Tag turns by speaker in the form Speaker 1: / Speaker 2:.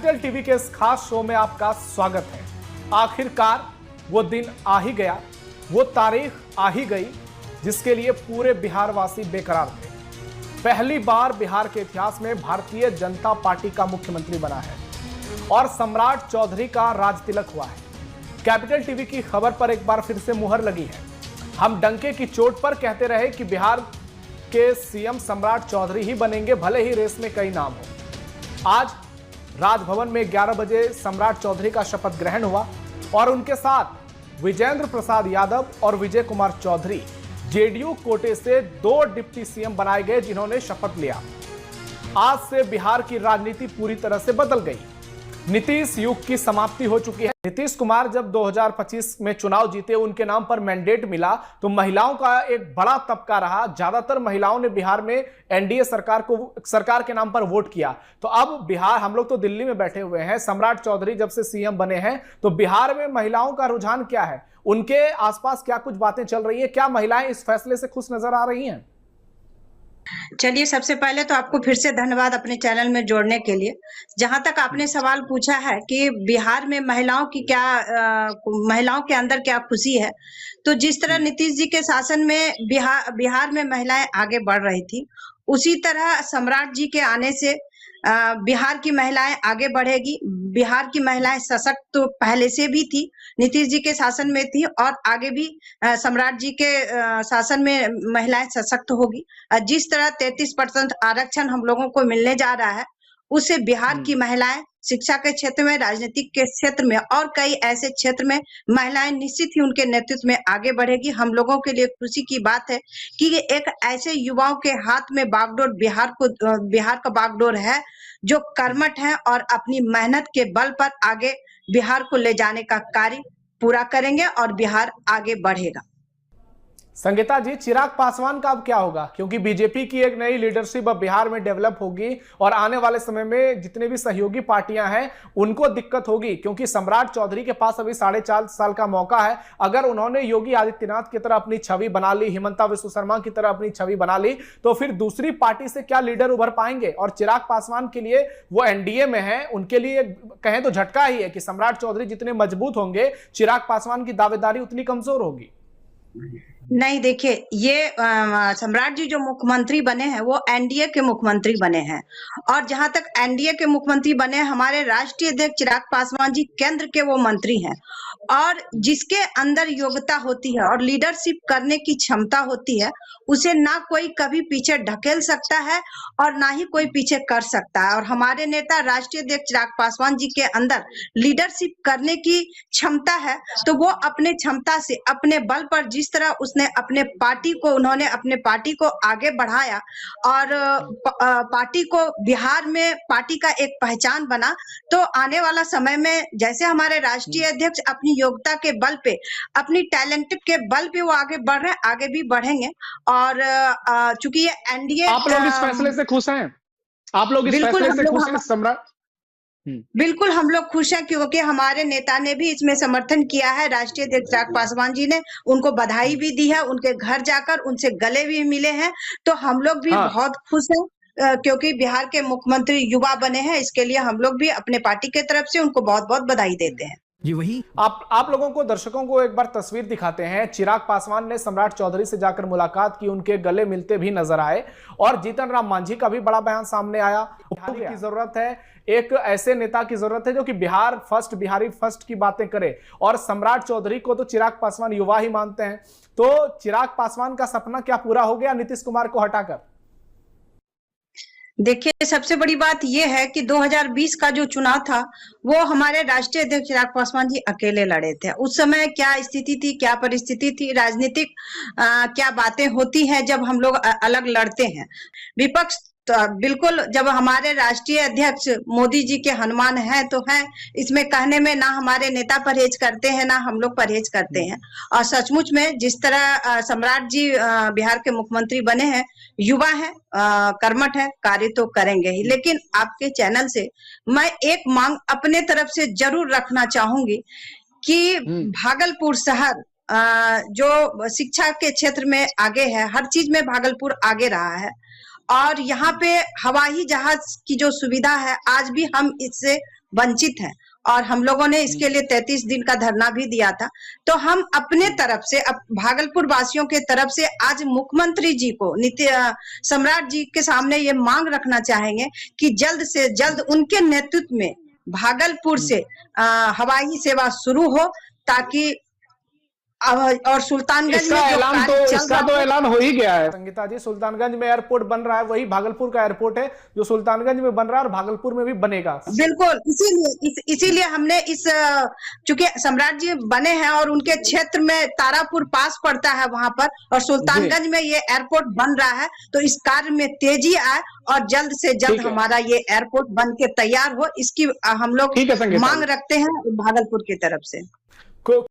Speaker 1: Capital TV के इस खास शो में आपका स्वागत है। आखिरकार वो दिन आ ही गया, वो तारीख आ ही गई जिसके लिए पूरे बिहार वासी बेकरार थे। पहली बार बिहार के इतिहास में भारतीय जनता पार्टी का मुख्यमंत्री बना है और सम्राट चौधरी का राज तिलक हुआ है। कैपिटल टीवी की खबर पर एक बार फिर से मुहर लगी है। हम डंके की चोट पर कहते रहे कि बिहार के सीएम सम्राट चौधरी ही बनेंगे, भले ही रेस में कई नाम हो। आज राजभवन में 11 बजे सम्राट चौधरी का शपथ ग्रहण हुआ और उनके साथ विजेंद्र प्रसाद यादव और विजय कुमार चौधरी जेडीयू कोटे से 2 डिप्टी सीएम बनाए गए जिन्होंने शपथ लिया। आज से बिहार की राजनीति पूरी तरह से बदल गई। नीतीश युग की समाप्ति हो चुकी है। नीतीश कुमार जब 2025 में चुनाव जीते, उनके नाम पर मैंडेट मिला तो महिलाओं का एक बड़ा तबका रहा। ज्यादातर महिलाओं ने बिहार में एनडीए सरकार के नाम पर वोट किया। तो अब बिहार, हम लोग तो दिल्ली में बैठे हुए हैं, सम्राट चौधरी जब से सीएम बने हैं तो बिहार में महिलाओं का रुझान क्या है, उनके आसपास क्या कुछ बातें चल रही है, क्या महिलाएं इस फैसले से खुश नजर आ रही हैं?
Speaker 2: चलिए, सबसे पहले तो आपको फिर से धन्यवाद अपने चैनल में जोड़ने के लिए। जहां तक आपने सवाल पूछा है कि बिहार में महिलाओं की महिलाओं के अंदर क्या खुशी है, तो जिस तरह नीतीश जी के शासन में बिहार में महिलाएं आगे बढ़ रही थी, उसी तरह सम्राट जी के आने से बिहार की महिलाएं आगे बढ़ेगी। बिहार की महिलाएं सशक्त तो पहले से भी थी, नीतीश जी के शासन में थी और आगे भी सम्राट जी के शासन में महिलाएं सशक्त होगी। जिस तरह 33% आरक्षण हम लोगों को मिलने जा रहा है, उससे बिहार की महिलाएं शिक्षा के क्षेत्र में, राजनीतिक के क्षेत्र में और कई ऐसे क्षेत्र में महिलाएं निश्चित ही उनके नेतृत्व में आगे बढ़ेगी। हम लोगों के लिए खुशी की बात है कि एक ऐसे युवाओं के हाथ में बागडोर बिहार का बागडोर है जो कर्मठ है और अपनी मेहनत के बल पर आगे बिहार को ले जाने का कार्य पूरा करेंगे और बिहार आगे बढ़ेगा।
Speaker 1: संगीता जी, चिराग पासवान का अब क्या होगा? क्योंकि बीजेपी की एक नई लीडरशिप अब बिहार में डेवलप होगी और आने वाले समय में जितने भी सहयोगी पार्टियां हैं उनको दिक्कत होगी, क्योंकि सम्राट चौधरी के पास अभी 4.5 साल का मौका है। अगर उन्होंने योगी आदित्यनाथ की तरह अपनी छवि बना ली, हिमंता विश्व शर्मा की तरह अपनी छवि बना ली, तो फिर दूसरी पार्टी से क्या लीडर उभर पाएंगे? और चिराग पासवान के लिए, वो एनडीए में है, उनके लिए कहें तो झटका ही है कि सम्राट चौधरी जितने मजबूत होंगे, चिराग पासवान की दावेदारी उतनी कमजोर होगी।
Speaker 2: नहीं, देखिए, ये सम्राट जी जो मुख्यमंत्री बने हैं वो एनडीए के मुख्यमंत्री बने हैं और जहां तक एनडीए के मुख्यमंत्री बने, हमारे राष्ट्रीय अध्यक्ष चिराग पासवान जी केंद्र के वो मंत्री हैं और जिसके अंदर योग्यता होती है और लीडरशिप करने की क्षमता होती है, उसे ना कोई कभी पीछे ढकेल सकता है और ना ही कोई पीछे कर सकता है। और हमारे नेता राष्ट्रीय अध्यक्ष चिराग पासवान जी के अंदर लीडरशिप करने की क्षमता है, तो वो अपने क्षमता से, अपने बल पर, जिस तरह उसने उन्होंने अपने पार्टी को आगे बढ़ाया और पार्टी को बिहार में पार्टी का एक पहचान बना, तो आने वाला समय में जैसे हमारे राष्ट्रीय अध्यक्ष अपनी योग्यता के बल पे, अपनी टैलेंट के बल पे वो आगे बढ़ रहे हैं, आगे भी बढ़ेंगे। और चूंकि ये एनडीए,
Speaker 1: आप लोग इस फैसले से खुश हैं? आप लोग इस फैसले से खुश हैं सम्राट?
Speaker 2: बिल्कुल हम लोग खुश हैं, क्योंकि हमारे नेता ने भी इसमें समर्थन किया है। राष्ट्रीय अध्यक्ष चिराग पासवान जी ने उनको बधाई भी दी है, उनके घर जाकर उनसे गले भी मिले हैं। तो हम लोग भी बहुत खुश हैं क्योंकि बिहार के मुख्यमंत्री युवा बने हैं। इसके लिए हम लोग भी अपने पार्टी के तरफ से उनको बहुत बहुत बधाई देते हैं।
Speaker 1: जी, वही आप लोगों को, दर्शकों को एक बार तस्वीर दिखाते हैं। चिराग पासवान ने सम्राट चौधरी से जाकर मुलाकात की, उनके गले मिलते भी नजर आए और जीतन राम मांझी का भी बड़ा बयान सामने आया। की जरूरत है, एक ऐसे नेता की जरूरत है जो कि बिहार फर्स्ट, बिहारी फर्स्ट की बातें करे, और सम्राट चौधरी को तो चिराग पासवान युवा ही मानते हैं। तो चिराग पासवान का सपना क्या पूरा हो गया नीतीश कुमार को हटाकर?
Speaker 2: देखिए, सबसे बड़ी बात यह है कि 2020 का जो चुनाव था वो हमारे राष्ट्रीय अध्यक्ष चिराग पासवान जी अकेले लड़े थे। उस समय क्या स्थिति थी, क्या परिस्थिति थी, राजनीतिक क्या बातें होती हैं जब हम लोग अलग लड़ते हैं। विपक्ष तो बिल्कुल, जब हमारे राष्ट्रीय अध्यक्ष मोदी जी के हनुमान हैं तो हैं, इसमें कहने में ना हमारे नेता परहेज करते हैं ना हम लोग परहेज करते हैं। और सचमुच में जिस तरह सम्राट जी बिहार के मुख्यमंत्री बने हैं, युवा हैं, कर्मठ हैं, कार्य तो करेंगे ही। लेकिन आपके चैनल से मैं एक मांग अपने तरफ से जरूर रखना चाहूंगी कि भागलपुर शहर जो शिक्षा के क्षेत्र में आगे है, हर चीज में भागलपुर आगे रहा है और यहाँ पे हवाई जहाज की जो सुविधा है आज भी हम इससे वंचित हैं और हम लोगों ने इसके लिए 33 दिन का धरना भी दिया था। तो हम अपने तरफ से, अब भागलपुर वासियों के तरफ से आज मुख्यमंत्री जी को, सम्राट जी के सामने ये मांग रखना चाहेंगे कि जल्द से जल्द उनके नेतृत्व में भागलपुर से हवाई सेवा शुरू हो, ताकि और सुल्तानगंज
Speaker 1: इसका
Speaker 2: में जो
Speaker 1: ऐलान
Speaker 2: कार्य
Speaker 1: तो
Speaker 2: चल
Speaker 1: इसका
Speaker 2: रहा
Speaker 1: तो
Speaker 2: है,
Speaker 1: ऐलान हो ही गया है संगीता जी। सुल्तानगंज में एयरपोर्ट बन रहा है, वही भागलपुर का एयरपोर्ट है जो सुल्तानगंज में बन रहा है और भागलपुर में भी बनेगा।
Speaker 2: बिल्कुल, इसीलिए हमने चूंकि सम्राट जी बने हैं और उनके क्षेत्र में तारापुर पास पड़ता है वहां पर, और सुल्तानगंज में ये एयरपोर्ट बन रहा है, तो इस कार्य में तेजी आए और जल्द से जल्द हमारा ये एयरपोर्ट बन के तैयार हो, इसकी हम लोग मांग रखते हैं भागलपुर की तरफ से।